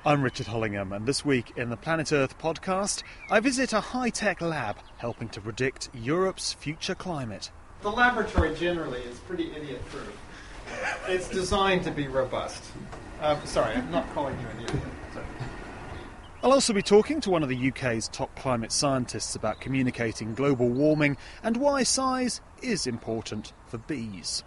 I'm Richard Hollingham, and this week in the Planet Earth podcast, I visit a high-tech lab helping to predict Europe's future climate. The laboratory generally is pretty idiot-proof. It's designed to be robust. Sorry, I'm not calling you an idiot. Sorry. I'll also be talking to one of the UK's top climate scientists about communicating global warming and why size is important for bees.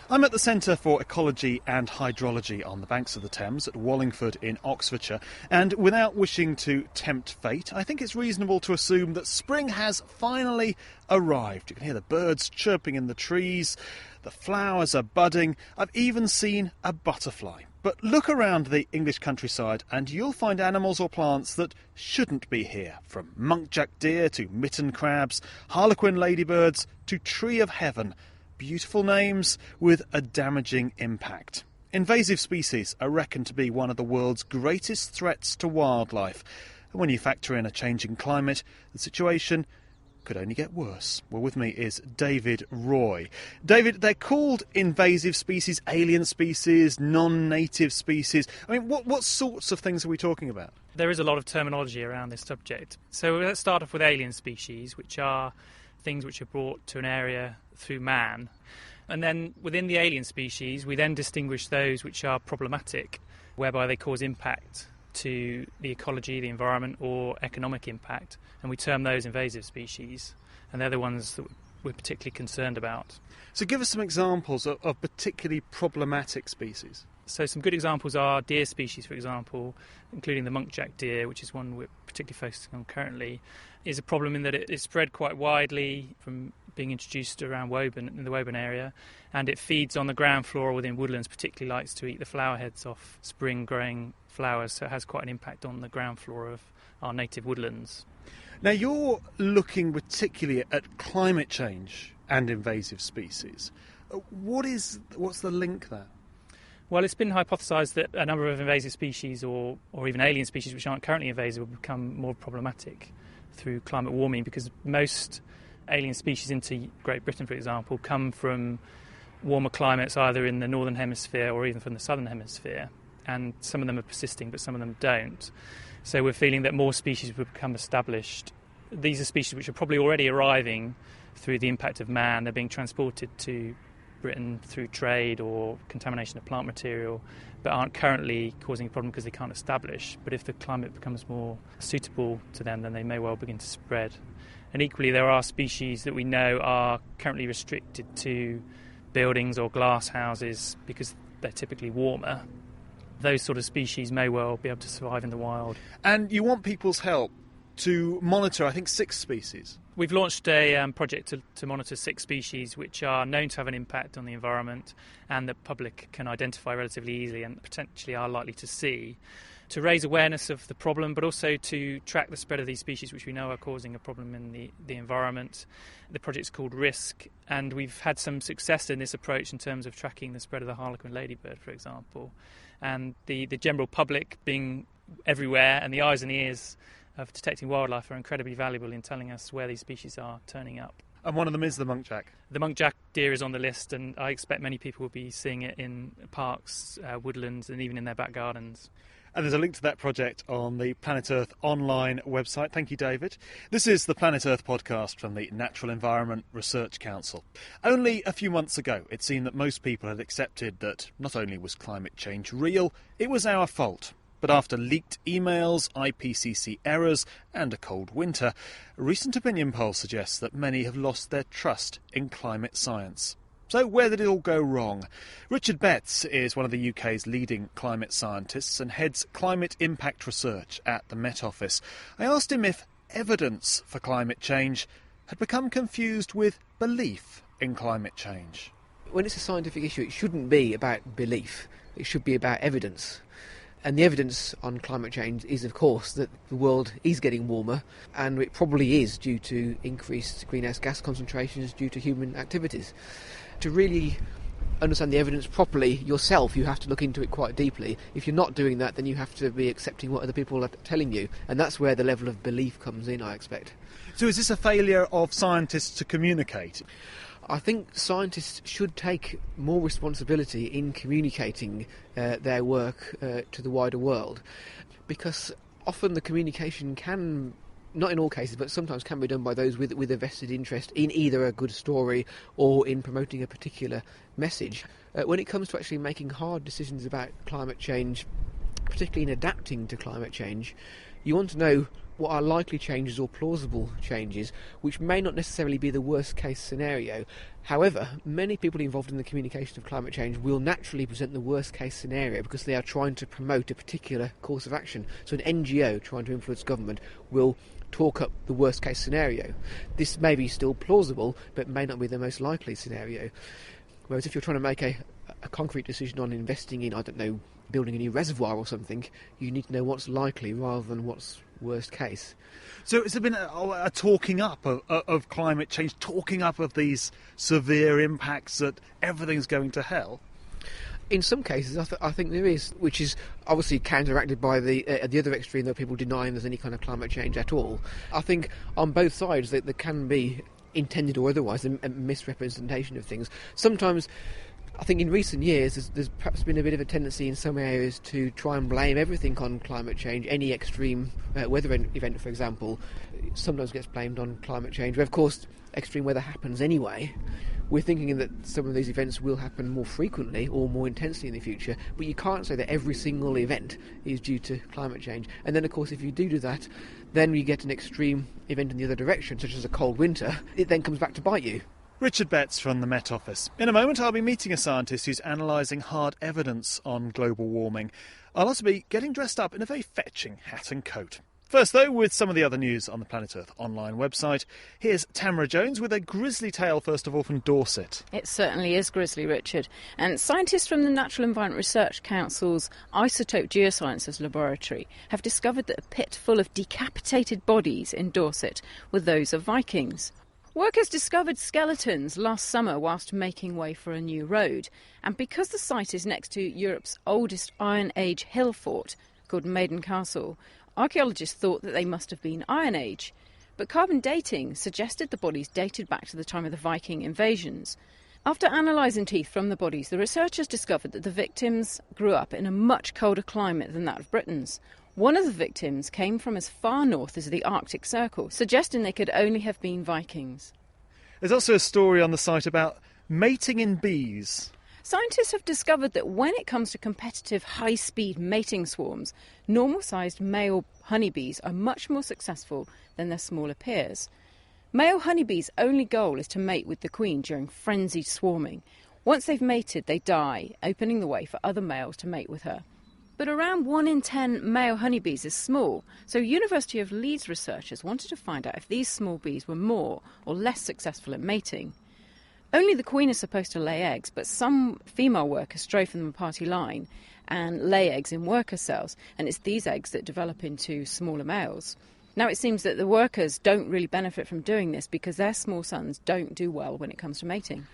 I'm at the Centre for Ecology and Hydrology on the banks of the Thames at Wallingford in Oxfordshire, and without wishing to tempt fate, I think it's reasonable to assume that spring has finally arrived. You can hear the birds chirping in the trees, the flowers are budding, I've even seen a butterfly. But look around the English countryside and you'll find animals or plants that shouldn't be here, from muntjac deer to mitten crabs, harlequin ladybirds to tree of heaven. Beautiful names with a damaging impact. Invasive species are reckoned to be one of the world's greatest threats to wildlife. And when you factor in a changing climate, the situation could only get worse. Well, with me is David Roy. David, they're called invasive species, alien species, non-native species. I mean, what sorts of things are we talking about? There is a lot of terminology around this subject. So let's start off with alien species, which are things which are brought to an area through man. And then within the alien species, we then distinguish those which are problematic, whereby they cause impact to the ecology, the environment, or economic impact. And we term those invasive species. And they're the ones that we're particularly concerned about. So give us some examples of particularly problematic species. So some good examples are deer species, for example, including the muntjac deer, which is one we're particularly focusing on currently, is a problem in that it is spread quite widely from being introduced around Woburn, in the Woburn area, and it feeds on the ground flora within woodlands, particularly likes to eat the flower heads off spring-growing flowers, so it has quite an impact on the ground flora of our native woodlands. Now, you're looking particularly at climate change and invasive species. What's the link there? Well, it's been hypothesised that a number of invasive species or even alien species which aren't currently invasive will become more problematic through climate warming, because most alien species into Great Britain, for example, come from warmer climates either in the northern hemisphere or even from the southern hemisphere, and some of them are persisting but some of them don't. So we're feeling that more species will become established. These are species which are probably already arriving through the impact of man. They're being transported to Britain through trade or contamination of plant material, but aren't currently causing a problem because they can't establish. But if the climate becomes more suitable to them, then they may well begin to spread. And equally, there are species that we know are currently restricted to buildings or glass houses because they're typically warmer. Those sort of species may well be able to survive in the wild. And you want people's help to monitor, I think, 6 species. We've launched a project to monitor 6 species which are known to have an impact on the environment and the public can identify relatively easily and potentially are likely to see, to raise awareness of the problem, but also to track the spread of these species which we know are causing a problem in the environment. The project's called RISK, and we've had some success in this approach in terms of tracking the spread of the harlequin ladybird, for example. And the general public being everywhere, and the eyes and ears of detecting wildlife are incredibly valuable in telling us where these species are turning up. And one of them is the muntjac. The muntjac deer is on the list, and I expect many people will be seeing it in parks, woodlands, and even in their back gardens. And there's a link to that project on the Planet Earth online website. Thank you, David. This is the Planet Earth podcast from the Natural Environment Research Council. Only a few months ago, it seemed that most people had accepted that not only was climate change real, it was our fault. But after leaked emails, IPCC errors and a cold winter, a recent opinion poll suggests that many have lost their trust in climate science. So where did it all go wrong? Richard Betts is one of the UK's leading climate scientists and heads climate impact research at the Met Office. I asked him if evidence for climate change had become confused with belief in climate change. When it's a scientific issue, it shouldn't be about belief. It should be about evidence. And the evidence on climate change is, of course, that the world is getting warmer, and it probably is due to increased greenhouse gas concentrations due to human activities. To really understand the evidence properly yourself, you have to look into it quite deeply. If you're not doing that, then you have to be accepting what other people are telling you, and that's where the level of belief comes in, I expect. So is this a failure of scientists to communicate? I think scientists should take more responsibility in communicating their work to the wider world, because often the communication can, not in all cases, but sometimes can be done by those with a vested interest in either a good story or in promoting a particular message. When it comes to actually making hard decisions about climate change, particularly in adapting to climate change, you want to know what are likely changes or plausible changes, which may not necessarily be the worst case scenario. However, many people involved in the communication of climate change will naturally present the worst case scenario because they are trying to promote a particular course of action. So an NGO trying to influence government will talk up the worst case scenario. This may be still plausible, but may not be the most likely scenario. Whereas if you're trying to make a concrete decision on investing in, I don't know, building a new reservoir or something, you need to know what's likely rather than what's worst case. So has there been a talking up of climate change, talking up of these severe impacts that everything's going to hell? In some cases, I think there is, which is obviously counteracted by the other extreme, that people denying there's any kind of climate change at all. I think on both sides that there can be, intended or otherwise, a misrepresentation of things. Sometimes, I think in recent years, there's perhaps been a bit of a tendency in some areas to try and blame everything on climate change. Any extreme weather event, for example, sometimes gets blamed on climate change. But of course, extreme weather happens anyway. We're thinking that some of these events will happen more frequently or more intensely in the future, but you can't say that every single event is due to climate change. And then, of course, if you do that, then you get an extreme event in the other direction, such as a cold winter. It then comes back to bite you. Richard Betts from the Met Office. In a moment, I'll be meeting a scientist who's analysing hard evidence on global warming. I'll also be getting dressed up in a very fetching hat and coat. First, though, with some of the other news on the Planet Earth online website, here's Tamara Jones with a grisly tale, first of all, from Dorset. It certainly is grisly, Richard. And scientists from the Natural Environment Research Council's Isotope Geosciences Laboratory have discovered that a pit full of decapitated bodies in Dorset were those of Vikings. Workers discovered skeletons last summer whilst making way for a new road. And because the site is next to Europe's oldest Iron Age hill fort, called Maiden Castle, archaeologists thought that they must have been Iron Age. But carbon dating suggested the bodies dated back to the time of the Viking invasions. After analysing teeth from the bodies, the researchers discovered that the victims grew up in a much colder climate than that of Britain's. One of the victims came from as far north as the Arctic Circle, suggesting they could only have been Vikings. There's also a story on the site about mating in bees. Scientists have discovered that when it comes to competitive high-speed mating swarms, normal-sized male honeybees are much more successful than their smaller peers. Male honeybees' only goal is to mate with the queen during frenzied swarming. Once they've mated, they die, opening the way for other males to mate with her. But around 1 in 10 male honeybees is small, so University of Leeds researchers wanted to find out if these small bees were more or less successful at mating. Only the queen is supposed to lay eggs, but some female workers stray from the party line and lay eggs in worker cells, and it's these eggs that develop into smaller males. Now it seems that the workers don't really benefit from doing this because their small sons don't do well when it comes to mating.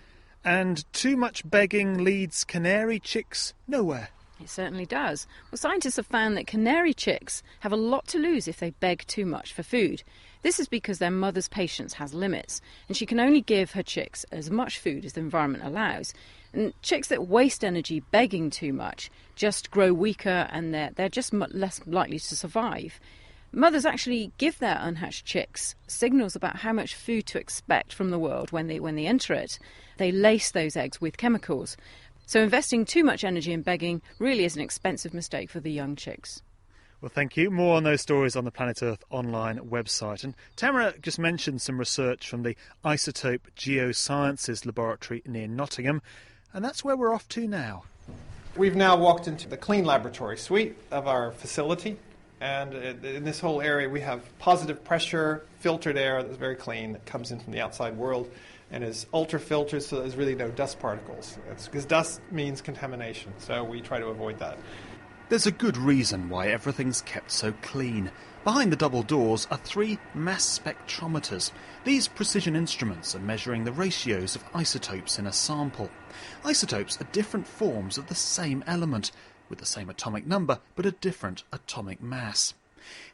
And too much begging leads canary chicks nowhere. It certainly does. Well, scientists have found that canary chicks have a lot to lose if they beg too much for food. This is because their mother's patience has limits, and she can only give her chicks as much food as the environment allows. And chicks that waste energy begging too much just grow weaker, and they're just less likely to survive. Mothers actually give their unhatched chicks signals about how much food to expect from the world when they enter it. They lace those eggs with chemicals. So investing too much energy in begging really is an expensive mistake for the young chicks. Well, thank you. More on those stories on the Planet Earth online website. And Tamara just mentioned some research from the Isotope Geosciences Laboratory near Nottingham, and that's where we're off to now. We've now walked into the clean laboratory suite of our facility, and in this whole area we have positive pressure, filtered air that's very clean that comes in from the outside world and is ultra-filtered, so there's really no dust particles. Because dust means contamination, so we try to avoid that. There's a good reason why everything's kept so clean. Behind the double doors are 3 mass spectrometers. These precision instruments are measuring the ratios of isotopes in a sample. Isotopes are different forms of the same element, with the same atomic number but a different atomic mass.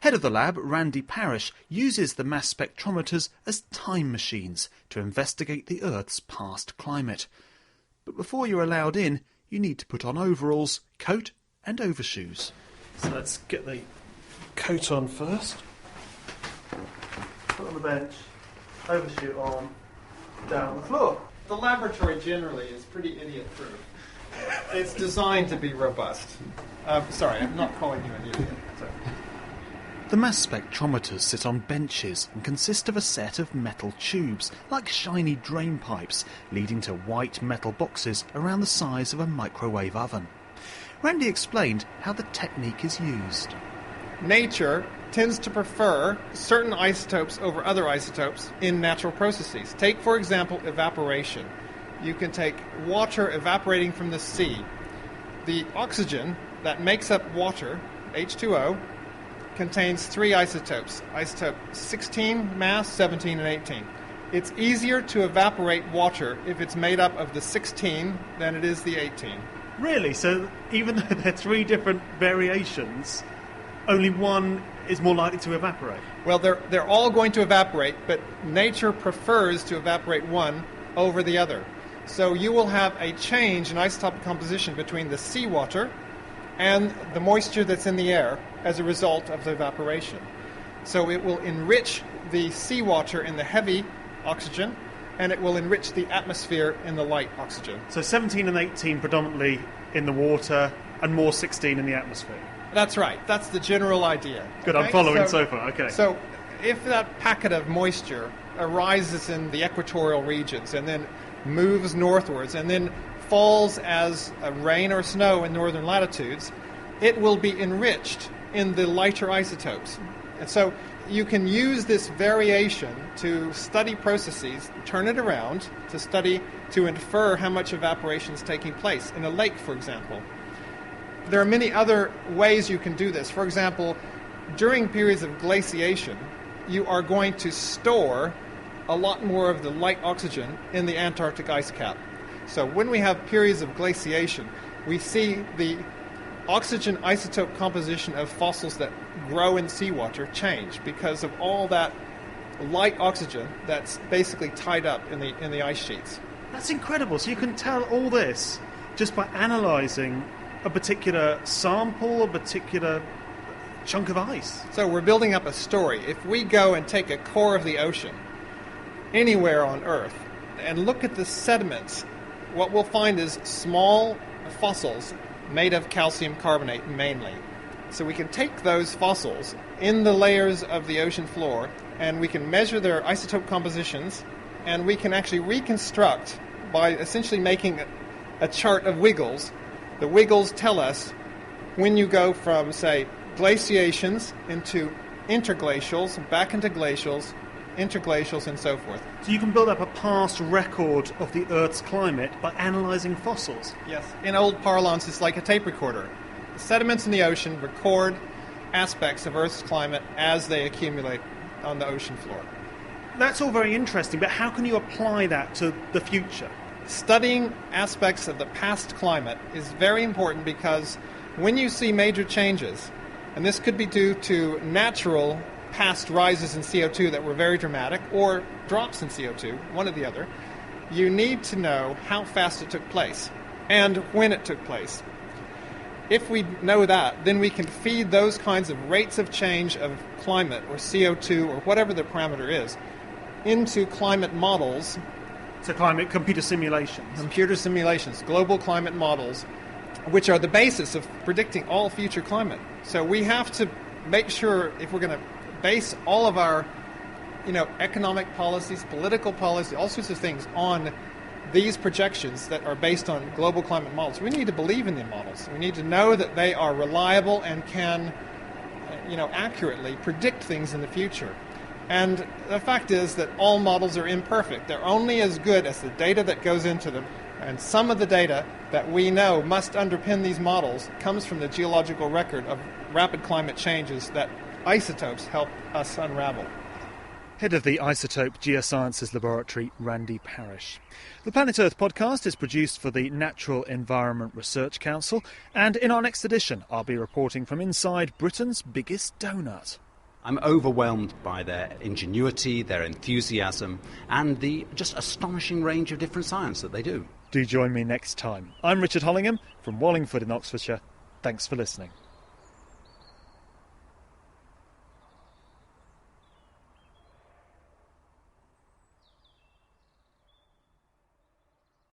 Head of the lab, Randy Parrish, uses the mass spectrometers as time machines to investigate the Earth's past climate. But before you're allowed in, you need to put on overalls, coat and overshoes. So let's get the coat on first. Put on the bench, overshoe on, down on the floor. The laboratory generally is pretty idiot-proof. It's designed to be robust. Sorry, I'm not calling you an idiot. Sorry. The mass spectrometers sit on benches and consist of a set of metal tubes, like shiny drain pipes, leading to white metal boxes around the size of a microwave oven. Randy explained how the technique is used. Nature tends to prefer certain isotopes over other isotopes in natural processes. Take, for example, evaporation. You can take water evaporating from the sea. The oxygen that makes up water, H2O, contains 3 isotopes, isotope 16, mass, 17, and 18. It's easier to evaporate water if it's made up of the 16 than it is the 18. Really? So even though there are 3 different variations, only one is more likely to evaporate? Well, they're all going to evaporate, but nature prefers to evaporate one over the other. So you will have a change in isotopic composition between the seawater and the moisture that's in the air as a result of the evaporation. So it will enrich the seawater in the heavy oxygen, and it will enrich the atmosphere in the light oxygen. So 17 and 18 predominantly in the water, and more 16 in the atmosphere. That's right. That's the general idea. Good, okay? I'm following so far. Okay. So if that packet of moisture arises in the equatorial regions and then moves northwards and then falls as rain or snow in northern latitudes, it will be enriched in the lighter isotopes. And so you can use this variation to study processes, turn it around to infer how much evaporation is taking place in a lake, for example. There are many other ways you can do this. For example, during periods of glaciation, you are going to store a lot more of the light oxygen in the Antarctic ice cap. So when we have periods of glaciation, we see the oxygen isotope composition of fossils that grow in seawater change because of all that light oxygen that's basically tied up in the ice sheets. That's incredible. So you can tell all this just by analysing a particular sample, a particular chunk of ice. So we're building up a story. If we go and take a core of the ocean anywhere on Earth and look at the sediments, what we'll find is small fossils made of calcium carbonate mainly. So we can take those fossils in the layers of the ocean floor and we can measure their isotope compositions, and we can actually reconstruct by essentially making a chart of wiggles. The wiggles tell us when you go from, say, glaciations into interglacials, back into glacials, interglacials, and so forth. So you can build up a past record of the Earth's climate by analysing fossils? Yes. In old parlance, it's like a tape recorder. The sediments in the ocean record aspects of Earth's climate as they accumulate on the ocean floor. That's all very interesting, but how can you apply that to the future? Studying aspects of the past climate is very important because when you see major changes, and this could be due to natural past rises in CO2 that were very dramatic, or drops in CO2, one or the other, you need to know how fast it took place and when it took place. If we know that, then we can feed those kinds of rates of change of climate or CO2 or whatever the parameter is into climate models. So climate computer simulations. Computer simulations, global climate models, which are the basis of predicting all future climate. So we have to make sure, if we're going to base all of our economic policies, political policy, all sorts of things on these projections that are based on global climate models, we need to believe in the models. We need to know that they are reliable and can accurately predict things in the future. And the fact is that all models are imperfect. They're only as good as the data that goes into them. And some of the data that we know must underpin these models comes from the geological record of rapid climate changes that isotopes help us unravel. Head of the Isotope Geosciences Laboratory, Randy Parrish. The Planet Earth podcast is produced for the Natural Environment Research Council, and in our next edition I'll be reporting from inside Britain's biggest donut. I'm overwhelmed by their ingenuity, their enthusiasm, and the just astonishing range of different science that they do. Do join me next time. I'm Richard Hollingham from Wallingford in Oxfordshire. Thanks for listening.